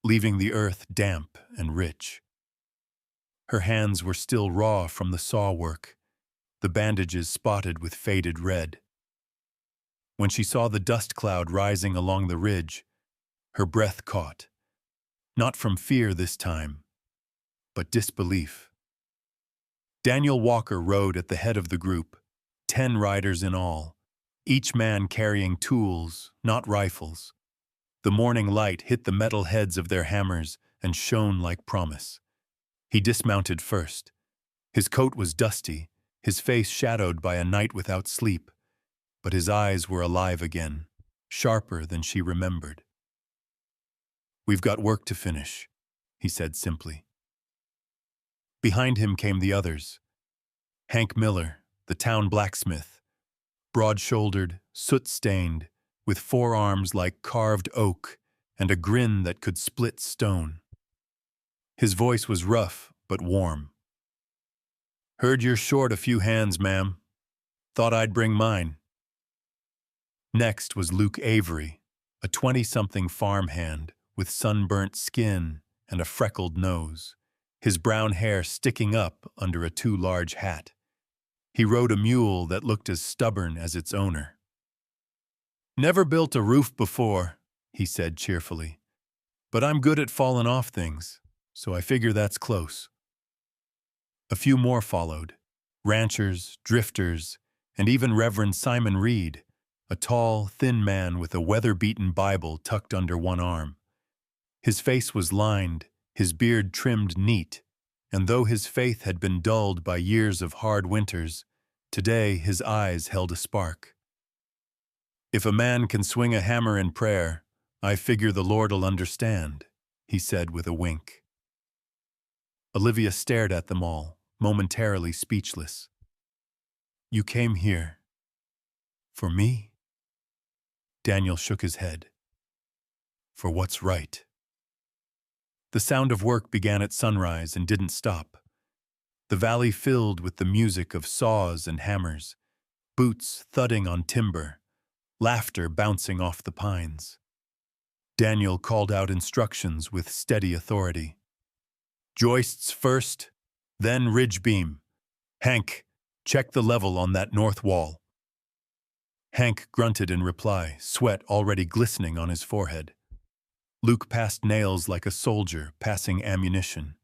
leaving the earth damp and rich. Her hands were still raw from the saw work, the bandages spotted with faded red. When she saw the dust cloud rising along the ridge, her breath caught, not from fear this time, but disbelief. Daniel Walker rode at the head of the group, 10 riders in all, each man carrying tools, not rifles. The morning light hit the metal heads of their hammers and shone like promise. He dismounted first. His coat was dusty, his face shadowed by a night without sleep, but his eyes were alive again, sharper than she remembered. "We've got work to finish," he said simply. Behind him came the others. Hank Miller, the town blacksmith, broad-shouldered, soot-stained, with forearms like carved oak and a grin that could split stone. His voice was rough but warm. "Heard you're short a few hands, ma'am. Thought I'd bring mine." Next was Luke Avery, a 20-something farmhand with sunburnt skin and a freckled nose, his brown hair sticking up under a too large hat. He rode a mule that looked as stubborn as its owner. "Never built a roof before," he said cheerfully, "but I'm good at falling off things, so I figure that's close." A few more followed, ranchers, drifters, and even Reverend Simon Reed, a tall, thin man with a weather-beaten Bible tucked under one arm. His face was lined, his beard trimmed neat, and though his faith had been dulled by years of hard winters, today his eyes held a spark. "If a man can swing a hammer in prayer, I figure the Lord'll understand," he said with a wink. Olivia stared at them all, momentarily speechless. "You came here. For me?" Daniel shook his head. For what's right. The sound of work began at sunrise and didn't stop. The valley filled with the music of saws and hammers, boots thudding on timber, laughter bouncing off the pines. Daniel called out instructions with steady authority. Joists first, then ridge beam. Hank, check the level on that north wall. Hank grunted in reply, sweat already glistening on his forehead. Luke passed nails like a soldier passing ammunition.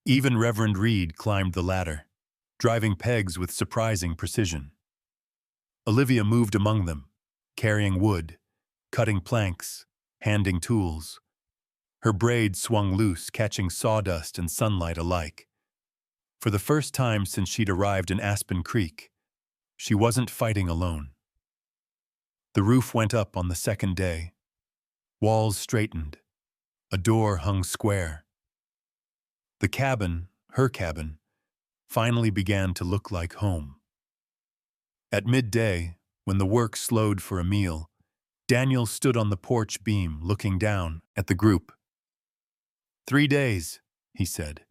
Even Reverend Reed climbed the ladder, driving pegs with surprising precision. Olivia moved among them, carrying wood, cutting planks, handing tools. Her braid swung loose, catching sawdust and sunlight alike. For the first time since she'd arrived in Aspen Creek, she wasn't fighting alone. The roof went up on the second day. Walls straightened. A door hung square. The cabin, her cabin, finally began to look like home. At midday, when the work slowed for a meal, Daniel stood on the porch beam looking down at the group. 3 days, he said.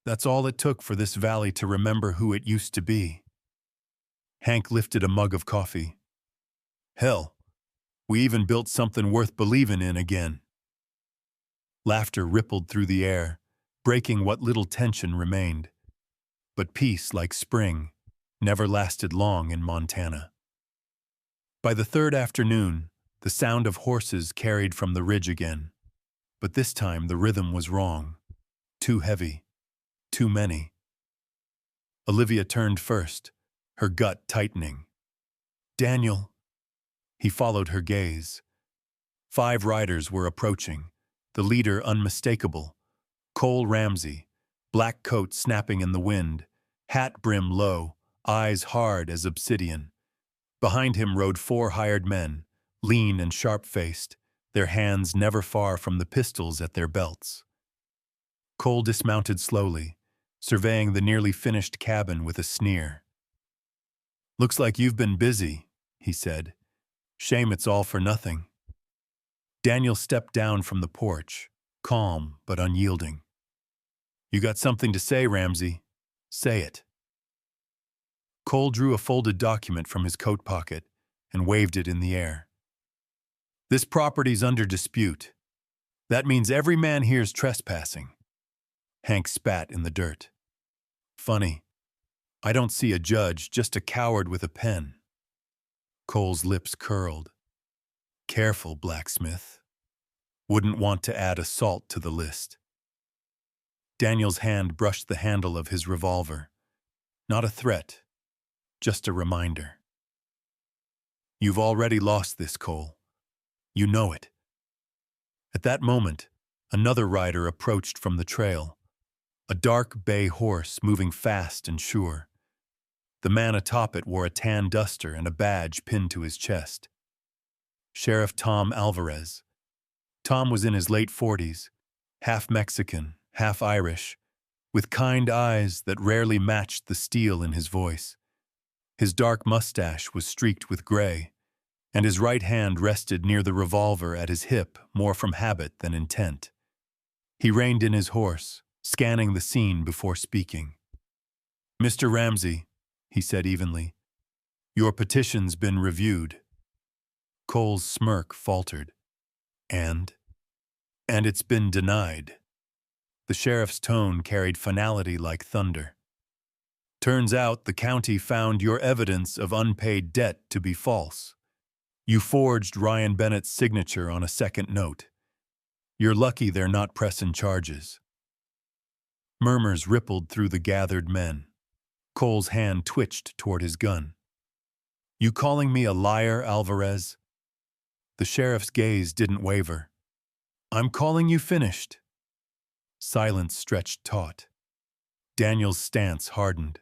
That's all it took for this valley to remember who it used to be. Hank lifted a mug of coffee. Hell, we even built something worth believing in again. Laughter rippled through the air, breaking what little tension remained. But peace, like spring, never lasted long in Montana. By the third afternoon, the sound of horses carried from the ridge again. But this time the rhythm was wrong. Too heavy. Too many. Olivia turned first, her gut tightening. Daniel. He followed her gaze. 5 riders were approaching, the leader unmistakable. Cole Ramsey, black coat snapping in the wind, hat brim low, eyes hard as obsidian. Behind him rode 4 hired men, lean and sharp-faced, their hands never far from the pistols at their belts. Cole dismounted slowly, surveying the nearly finished cabin with a sneer. Looks like you've been busy, he said. Shame it's all for nothing. Daniel stepped down from the porch, calm but unyielding. You got something to say, Ramsey? Say it. Cole drew a folded document from his coat pocket and waved it in the air. This property's under dispute. That means every man here's trespassing. Hank spat in the dirt. Funny. I don't see a judge, just a coward with a pen. Cole's lips curled. Careful, blacksmith. Wouldn't want to add assault to the list. Daniel's hand brushed the handle of his revolver. Not a threat, just a reminder. You've already lost this, Cole. You know it. At that moment, another rider approached from the trail. A dark bay horse moving fast and sure. The man atop it wore a tan duster and a badge pinned to his chest. Sheriff Tom Alvarez. Tom was in his late 40s, half Mexican, half Irish, with kind eyes that rarely matched the steel in his voice. His dark mustache was streaked with gray, and his right hand rested near the revolver at his hip more from habit than intent. He reined in his horse, scanning the scene before speaking. Mr. Ramsey, he said evenly, your petition's been reviewed. Cole's smirk faltered. And it's been denied. The sheriff's tone carried finality like thunder. Turns out the county found your evidence of unpaid debt to be false. You forged Ryan Bennett's signature on a second note. You're lucky they're not pressing charges. Murmurs rippled through the gathered men. Cole's hand twitched toward his gun. You calling me a liar, Alvarez? The sheriff's gaze didn't waver. I'm calling you finished. Silence stretched taut. Daniel's stance hardened.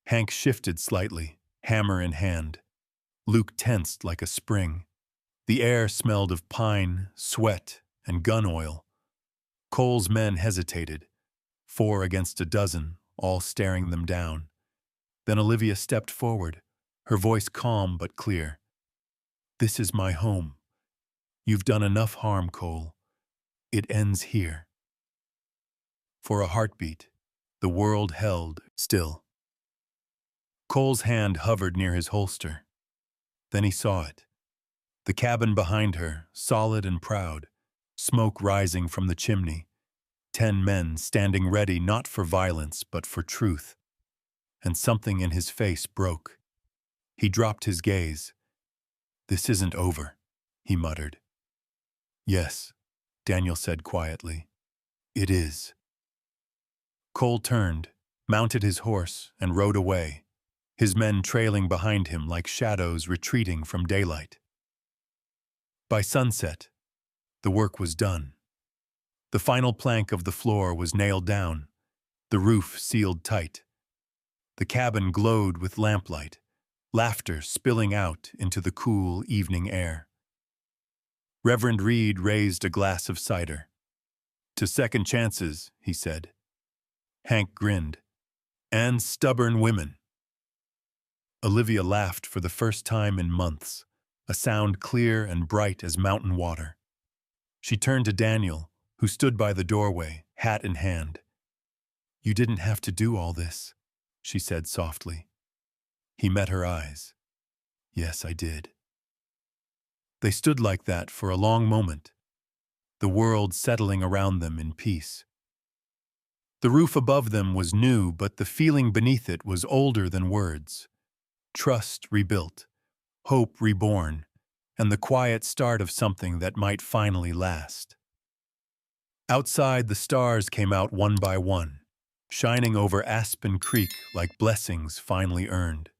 Hank shifted slightly, hammer in hand. Luke tensed like a spring. The air smelled of pine, sweat, and gun oil. Cole's men hesitated, 4 against a dozen, all staring them down. Then Olivia stepped forward, her voice calm but clear. This is my home. You've done enough harm, Cole. It ends here. For a heartbeat, the world held still. Cole's hand hovered near his holster. Then he saw it. The cabin behind her, solid and proud, smoke rising from the chimney, 10 men standing ready not for violence but for truth. And something in his face broke. He dropped his gaze. "This isn't over," he muttered. "Yes," Daniel said quietly. "It is." Cole turned, mounted his horse, and rode away, his men trailing behind him like shadows retreating from daylight. By sunset, the work was done. The final plank of the floor was nailed down, the roof sealed tight. The cabin glowed with lamplight, laughter spilling out into the cool evening air. Reverend Reed raised a glass of cider. "To second chances," he said. Hank grinned. "And stubborn women." Olivia laughed for the first time in months, a sound clear and bright as mountain water. She turned to Daniel, who stood by the doorway, hat in hand. "You didn't have to do all this," she said softly. He met her eyes. "Yes, I did." They stood like that for a long moment, the world settling around them in peace. The roof above them was new, but the feeling beneath it was older than words. Trust rebuilt, hope reborn, and the quiet start of something that might finally last. Outside, the stars came out one by one, shining over Aspen Creek like blessings finally earned.